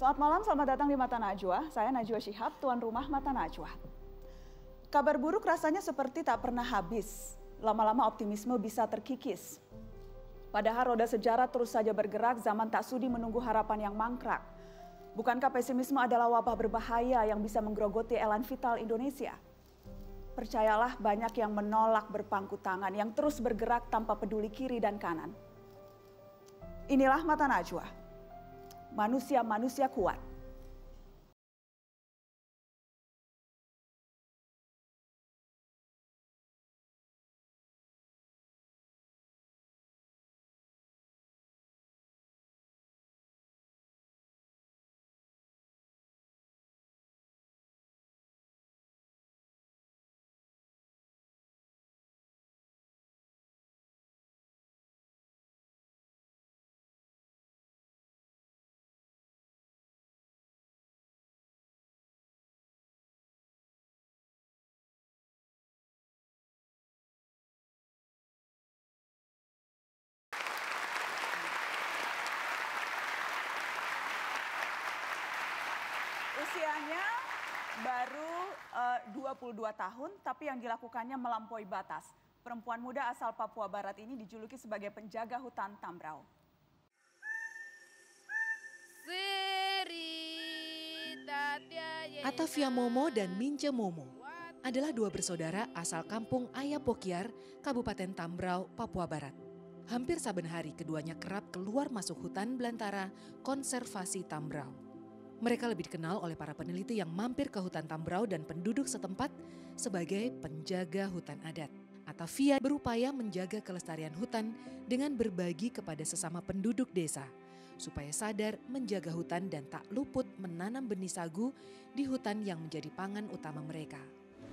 Selamat malam, selamat datang di Mata Najwa. Saya Najwa Shihab, tuan rumah Mata Najwa. Kabar buruk rasanya seperti tak pernah habis. Lama-lama optimisme bisa terkikis. Padahal roda sejarah terus saja bergerak, zaman tak sudi menunggu harapan yang mangkrak. Bukankah pesimisme adalah wabah berbahaya yang bisa menggerogoti elan vital Indonesia? Percayalah, banyak yang menolak berpangku tangan, yang terus bergerak tanpa peduli kiri dan kanan. Inilah Mata Najwa. Manusia-manusia kuat. Usianya baru 22 tahun, tapi yang dilakukannya melampaui batas. Perempuan muda asal Papua Barat ini dijuluki sebagai penjaga hutan Tambrau. Atavia Momo dan Mince Momo adalah dua bersaudara asal kampung Ayapokiar, Kabupaten Tambrau, Papua Barat. Hampir saben hari keduanya kerap keluar masuk hutan belantara konservasi Tambrau. Mereka lebih dikenal oleh para peneliti yang mampir ke hutan Tambrau dan penduduk setempat sebagai penjaga hutan adat. Atavia berupaya menjaga kelestarian hutan dengan berbagi kepada sesama penduduk desa, supaya sadar menjaga hutan dan tak luput menanam benih sagu di hutan yang menjadi pangan utama mereka.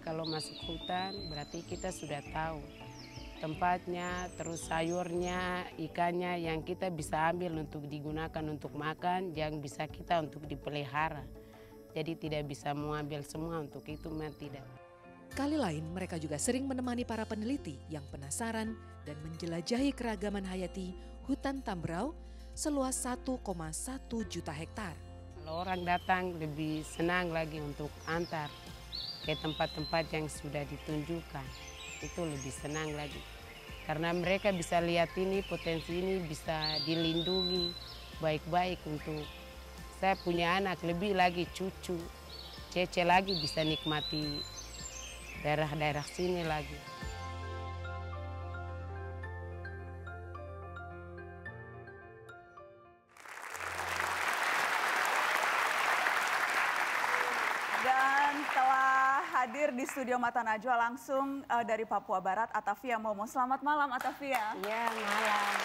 Kalau masuk hutan berarti kita sudah tahu tempatnya, terus sayurnya, ikannya yang kita bisa ambil untuk digunakan untuk makan, yang bisa kita untuk dipelihara. Jadi tidak bisa mengambil semua untuk itu, tidak. Kali lain mereka juga sering menemani para peneliti yang penasaran dan menjelajahi keragaman hayati hutan Tambrau seluas 1,1 juta hektar. Kalau orang datang lebih senang lagi untuk antar ke tempat-tempat yang sudah ditunjukkan. Itu lebih senang lagi. Karena mereka bisa lihat ini, potensi ini bisa dilindungi baik-baik untuk saya punya anak, lebih lagi cucu, cece lagi bisa nikmati daerah-daerah sini lagi. Dan telah hadir di studio Mata Najwa langsung dari Papua Barat, Atavia Momo. Selamat malam, Atavia. Iya, malam.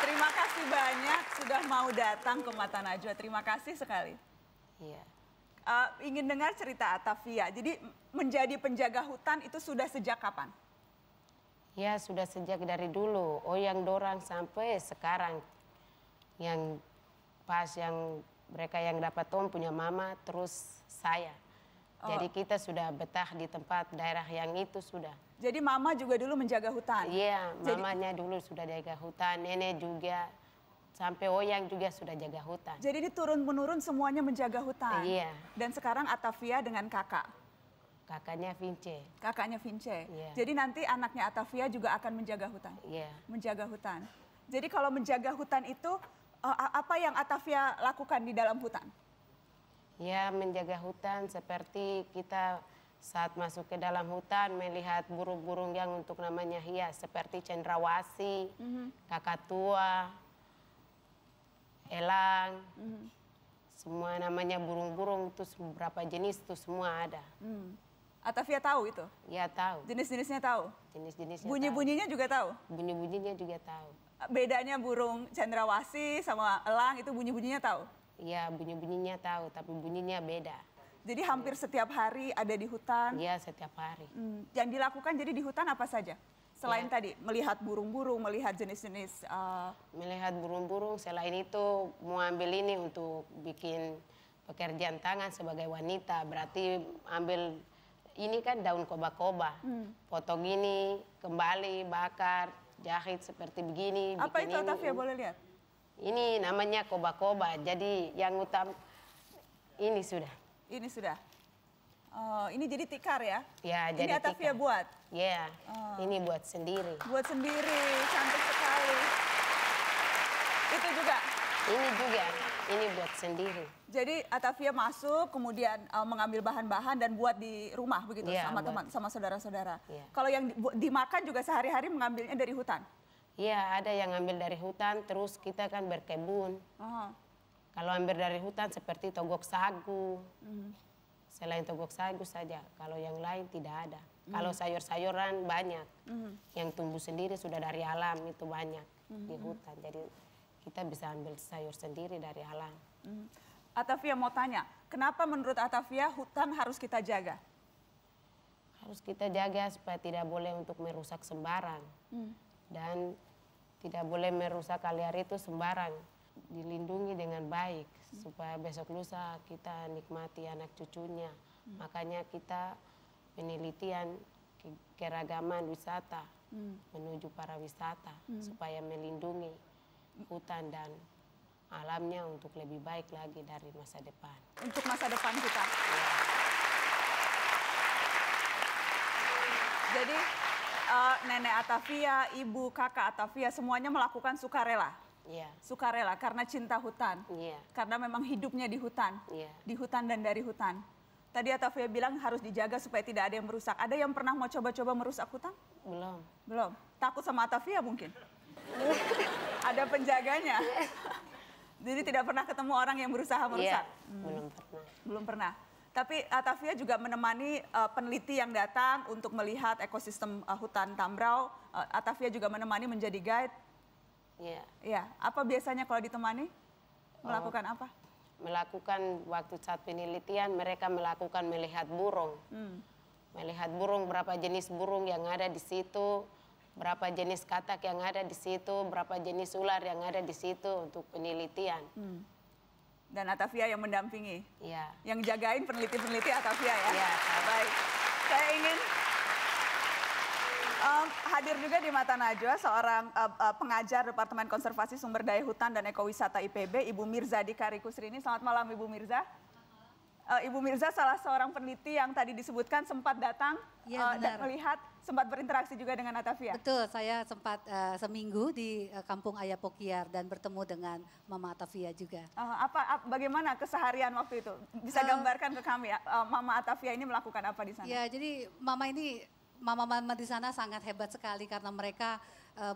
Terima kasih banyak sudah mau datang ke Mata Najwa. Terima kasih sekali. Iya. Ingin dengar cerita Atavia. Jadi menjadi penjaga hutan itu sudah sejak kapan? Ya, sudah sejak dari dulu. Oh, yang dorang sampai sekarang. Yang pas yang mereka yang dapat Tom punya mama, terus saya. Jadi kita sudah betah di tempat daerah yang itu sudah. Jadi mama juga dulu menjaga hutan? Iya, mamanya dulu sudah jaga hutan, nenek juga. Sampai Oyang juga sudah jaga hutan. Jadi ini turun-menurun semuanya menjaga hutan? Iya. Dan sekarang Atavia dengan kakak? Kakaknya Vince. Kakaknya Vince? Iya. Jadi nanti anaknya Atavia juga akan menjaga hutan? Iya. Menjaga hutan. Jadi kalau menjaga hutan itu, apa yang Atavia lakukan di dalam hutan? Ya, menjaga hutan seperti kita saat masuk ke dalam hutan melihat burung-burung yang untuk namanya hias seperti cendrawasih, kakatua, elang, semua namanya burung-burung itu beberapa jenis itu semua ada. Atavia tahu itu? Ya, tahu. Jenis-jenisnya tahu? Jenis-jenisnya Bunyi-bunyinya juga tahu? Bunyi-bunyinya juga tahu. Bedanya burung cendrawasih sama elang itu bunyi-bunyinya tahu? Iya, bunyi-bunyinya tahu, tapi bunyinya beda. Jadi hampir setiap hari ada di hutan? Iya, setiap hari. Yang dilakukan jadi di hutan apa saja? Selain tadi, melihat burung-burung, melihat jenis-jenis... Melihat burung-burung, selain itu mau ambil ini untuk bikin pekerjaan tangan sebagai wanita. Berarti ambil ini kan daun koba-koba. Potong ini, kembali, bakar, jahit seperti begini. Apa itu bikin Atavia, boleh lihat? Ini namanya koba-koba. Jadi yang utama ini sudah. Ini sudah. Ini jadi tikar ya? Ya, ini jadi Atavia tikar. buat? Ya, ini buat sendiri. Buat sendiri, cantik sekali. Itu juga? Ini juga, ini buat sendiri. Jadi Atavia masuk, kemudian mengambil bahan-bahan dan buat di rumah begitu Ya, sama teman, sama saudara-saudara. Ya. Kalau yang dimakan juga sehari-hari mengambilnya dari hutan? Iya, ada yang ambil dari hutan, terus kita kan berkebun. Kalau ambil dari hutan seperti togok sagu. Selain togok sagu saja, kalau yang lain tidak ada. Kalau sayur-sayuran banyak. Yang tumbuh sendiri sudah dari alam itu banyak di hutan. Jadi kita bisa ambil sayur sendiri dari alam. Atavia mau tanya, kenapa menurut Atavia hutan harus kita jaga? Harus kita jaga supaya tidak boleh untuk merusak sembarang. Dan tidak boleh merusak liar itu sembarang. Dilindungi dengan baik supaya besok lusa kita nikmati anak cucunya. Makanya kita penelitian keragaman wisata menuju para wisata supaya melindungi hutan dan alamnya untuk lebih baik lagi dari masa depan. Untuk masa depan kita. Ya. Jadi nenek Atavia, ibu, kakak Atavia semuanya melakukan sukarela. Iya. Sukarela karena cinta hutan. Iya. Karena memang hidupnya di hutan. Iya. Di hutan dan dari hutan. Tadi Atavia bilang harus dijaga supaya tidak ada yang merusak. Ada yang pernah mau coba-coba merusak hutan? Belum. Belum. Takut sama Atavia mungkin? Ada penjaganya. Jadi tidak pernah ketemu orang yang berusaha merusak? Iya, belum pernah. Belum pernah. Tapi Atavia juga menemani peneliti yang datang untuk melihat ekosistem hutan Tambrau. Atavia juga menemani menjadi guide. Iya. Iya. Apa biasanya kalau ditemani? Melakukan apa? Melakukan waktu saat penelitian mereka melakukan melihat burung. Melihat burung, berapa jenis burung yang ada di situ, berapa jenis katak yang ada di situ, berapa jenis ular yang ada di situ untuk penelitian. Dan Atavia yang mendampingi. Iya. Yang jagain peneliti-peneliti Atavia ya? Iya. Baik. Saya ingin hadir juga di Mata Najwa seorang pengajar Departemen Konservasi Sumber Daya Hutan dan Ekowisata IPB, Ibu Mirza Dikari Kusrini. Selamat malam Ibu Mirza. Ibu Mirza salah seorang peneliti yang tadi disebutkan sempat datang dan melihat, sempat berinteraksi juga dengan Atavia. Betul, saya sempat seminggu di Kampung Ayapokiar dan bertemu dengan Mama Atavia juga. Bagaimana keseharian waktu itu? Bisa gambarkan ke kami, Mama Atavia ini melakukan apa di sana? Ya, jadi Mama-mama di sana sangat hebat sekali karena mereka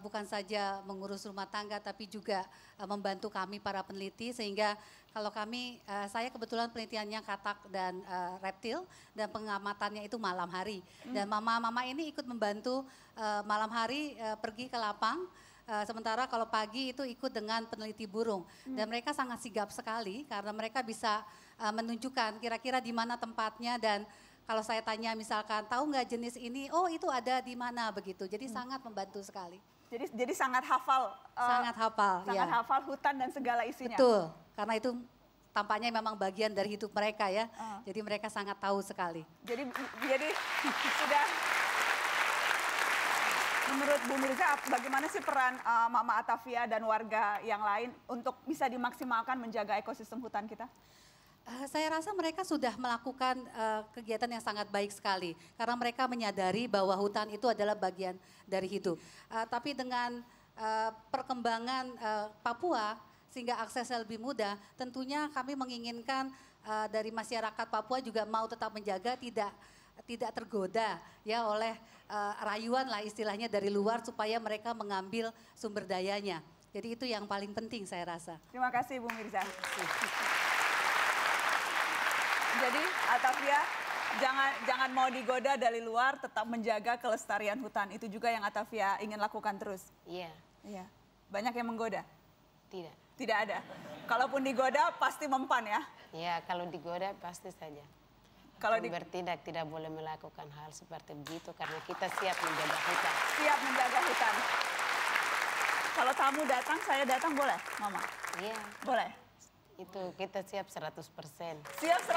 bukan saja mengurus rumah tangga tapi juga membantu kami para peneliti sehingga kalau kami, saya kebetulan penelitiannya katak dan reptil dan pengamatannya itu malam hari. Dan mama-mama ini ikut membantu malam hari pergi ke lapang, sementara kalau pagi itu ikut dengan peneliti burung. Dan mereka sangat sigap sekali karena mereka bisa menunjukkan kira-kira di mana tempatnya dan kalau saya tanya misalkan tahu nggak jenis ini, oh itu ada di mana begitu. Jadi sangat membantu sekali. Jadi sangat hafal. Sangat hafal. Sangat hafal hutan dan segala isinya. Betul, karena itu tampaknya memang bagian dari hidup mereka ya. Jadi mereka sangat tahu sekali. Jadi sudah. Menurut Bu Mirza, bagaimana sih peran Mama Atavia dan warga yang lain untuk bisa dimaksimalkan menjaga ekosistem hutan kita? Saya rasa mereka sudah melakukan kegiatan yang sangat baik sekali. Karena mereka menyadari bahwa hutan itu adalah bagian dari hidup. Tapi dengan perkembangan Papua sehingga aksesnya lebih mudah, tentunya kami menginginkan dari masyarakat Papua juga mau tetap menjaga tidak tergoda ya oleh rayuan lah istilahnya dari luar supaya mereka mengambil sumber dayanya. Jadi itu yang paling penting saya rasa. Terima kasih Bu Mirza. Jadi Atavia jangan mau digoda dari luar, tetap menjaga kelestarian hutan. Itu juga yang Atavia ingin lakukan terus. Iya. Iya. Banyak yang menggoda? Tidak. Tidak ada. Kalaupun digoda pasti mempan ya? Iya, kalau digoda pasti saja. Kalau bertindak tidak boleh melakukan hal seperti begitu karena kita siap menjaga hutan. Siap menjaga hutan. Kalau tamu datang, saya datang boleh, Mama? Iya. Boleh? Itu kita siap 100%. Siap 100%.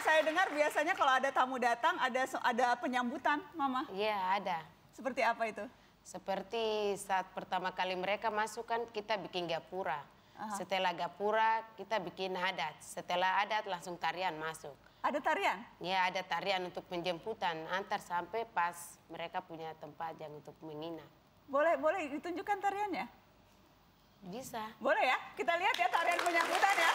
Saya dengar biasanya kalau ada tamu datang ada penyambutan, Mama. Iya, ada. Seperti apa itu? Seperti saat pertama kali mereka masuk kan kita bikin gapura. Setelah gapura kita bikin adat. Setelah adat langsung tarian masuk. Ada tarian? Ya, ada tarian untuk penjemputan antar sampai pas mereka punya tempat yang untuk menginap. Boleh ditunjukkan tariannya? Bisa. Boleh ya? Kita lihat ya tarian penyambutan ya.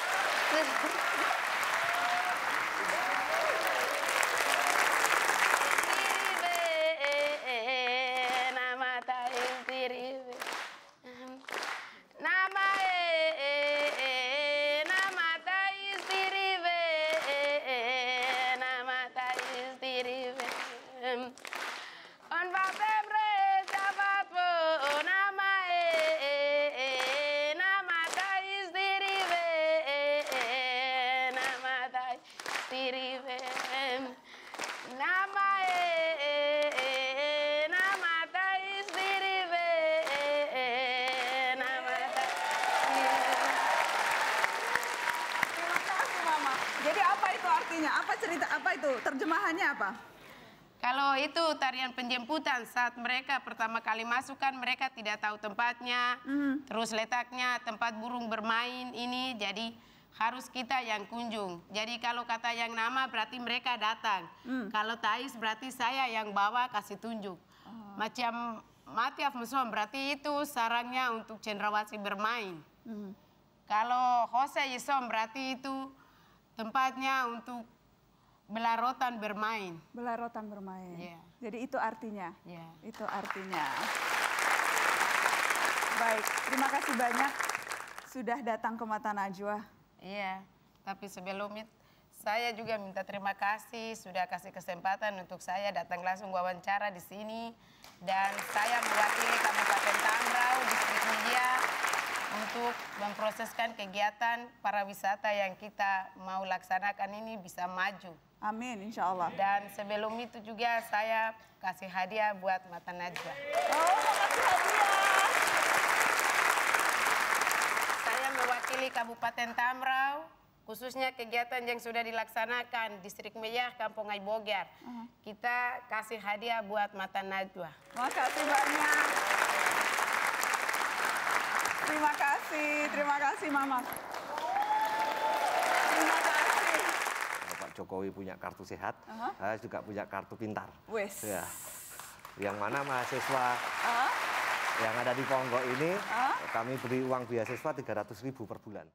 Jadi apa itu artinya? Apa cerita? Apa itu? Terjemahannya apa? Kalau itu tarian penjemputan saat mereka pertama kali masuk kan mereka tidak tahu tempatnya, terus letaknya tempat burung bermain ini, jadi harus kita yang kunjung. Jadi kalau kata yang nama berarti mereka datang. Kalau Thais berarti saya yang bawa kasih tunjuk. Macam Matiaf Musom berarti itu sarangnya untuk cendrawasih bermain. Kalau Jose Yesom berarti itu tempatnya untuk belarotan bermain. Belarotan bermain. Yeah. Jadi itu artinya. Yeah. Itu artinya. Baik, terima kasih banyak sudah datang ke Mata Najwa. Iya, tapi sebelum itu saya juga minta terima kasih sudah kasih kesempatan untuk saya datang langsung wawancara di sini. Dan saya mewakili Kabupaten Tambrau, Distrik Media, untuk memproseskan kegiatan para wisata yang kita mau laksanakan ini bisa maju. Amin, insya Allah. Dan sebelum itu juga saya kasih hadiah buat Mata Najwa. Oh, makasih hadiah. Saya mewakili Kabupaten Tambrau, khususnya kegiatan yang sudah dilaksanakan Distrik Meyah, Kampung Aibogyar. Kita kasih hadiah buat Mata Najwa. Makasih banyak. Terima kasih Mama. Terima kasih. Pak Jokowi punya kartu sehat, saya juga punya kartu pintar. Wes. Ya. Yang mana mahasiswa yang ada di Ponggok ini, kami beri uang beasiswa 300.000 per bulan.